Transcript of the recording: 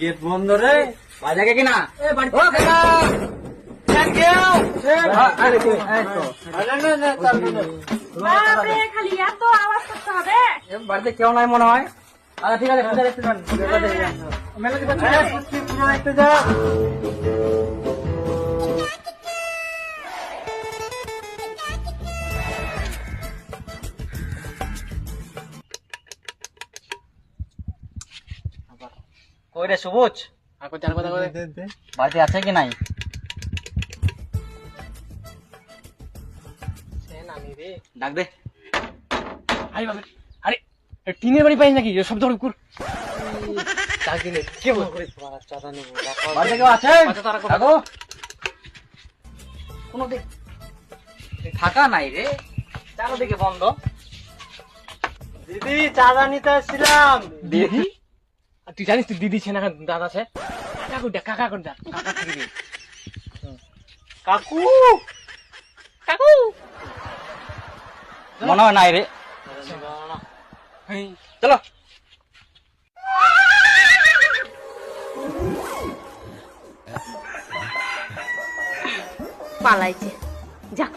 Gate বন্ধ রে, বাজাকে কিনা বাপরে, খালি এত আওয়াজ করতে হবে? বাড়িতে কেউ নাই মনে হয়। আচ্ছা ঠিক আছে, মেলা দেখতে যা। কই রে সবুজ, বাড়িতে আছে কি নাই? ডাক দে। আরে টিনের বাড়ি পাই নাকি সব ধর কুকুর বাড়িতে কেউ আছে? ডাকো। কোনো দিক ফাঁকা নাই রে, চারদিকে বন্ধ। দিদি চাঁদা নিতে আসছিলাম। দিদি তুই জানিস তুই দিদি ছেনা দাদা আছে কাকা করে দেখ কাকা থেকে দে। কাকু কাকু মনে হয় নাই রে, চলো। পালাইছে, যাক